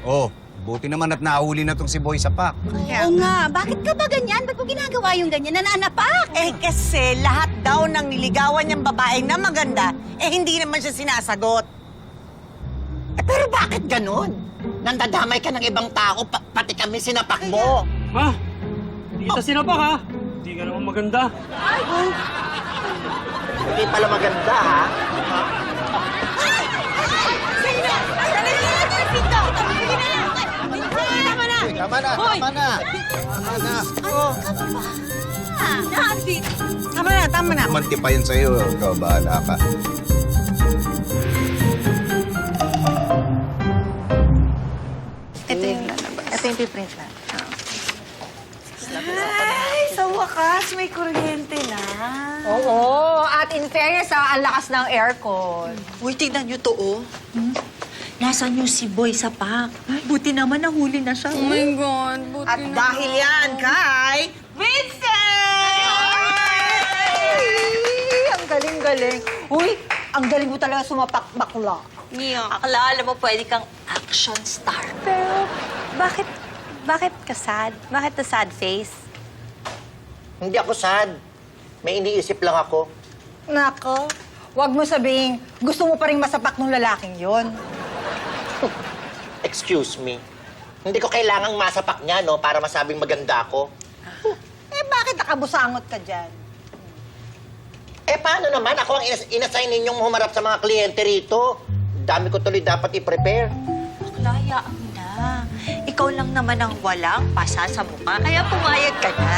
Oh, buti naman at nahuli na tong si Boy sa pack. Oo nga, bakit ka ba ganyan? Ba't mo ginagawa yung ganyan? Nananapak? Eh kasi lahat daw ng niligawan niyang babae na maganda, eh hindi naman siya sinasagot. Eh, pero bakit ganun? Nandadamay ka ng ibang tao, pati kami sinapak mo. Ha? Hindi kita sinapak, ha? Hindi ka naman maganda. Hindi pala maganda, ha? Tama na, tama na. Tama na. Tama na. Manti pa yun sa'yo. Ikaw, bahala ka. Ito yung lalabas. Ito yung piprint na. Ay, sa wakas, may kuryente na. Oo, at in fairness, ang lakas ng aircon. Uy, tignan niyo to, oh. Nasaan yung si Boy sa pack? Buti naman nahuli na siya. Oh my God, buti At dahil yan kay Vincent! Ang galing-galing. Uy, ang galing mo talaga sumapak bakla. Akala, alam mo, pwede kang action star. Pero, bakit ka sad? Bakit the sad face? Hindi ako sad. May iniisip lang ako. Nako, wag mo sabihin, gusto mo pa rin masapak ng lalaking yon. Excuse me. Hindi ko kailangang masapak niya, no? Para masabing maganda ako. Eh, bakit nakabusangot ka dyan? Eh, paano naman? Ako ang inassign ninyong humarap sa mga kliyente rito. Dami ko tuloy dapat i-prepare. Bakla, mo na. Ikaw lang naman ang walang pasa sa mukha, kaya pumayag ka na.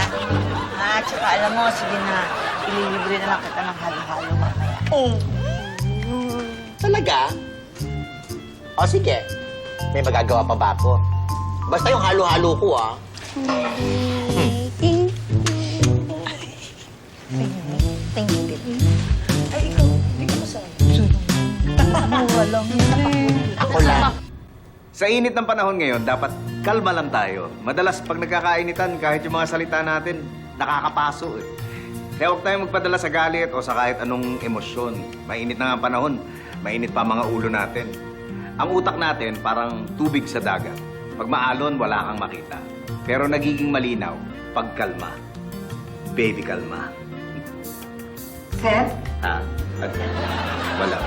Tsaka alam mo, sige na, ililibre na lang kita ng halo-halo mamaya. Talaga? O sige, may magagawa pa ba ako? Basta yung halo-halo ko, ah. Thank you, baby. Ako lang. Sa init ng panahon ngayon, dapat kalma lang tayo. Madalas pag nagkakainitan, kahit yung mga salita natin, nakakapaso eh. Kaya huwag tayong magpadala sa galit o sa kahit anong emosyon. Mainit na nga ang panahon, mainit pa ang mga ulo natin. Ang utak natin parang tubig sa dagat. Pag maalon, wala kang makita. Pero nagiging malinaw pag kalma. Baby, kalma. Seth? Ha? Wala.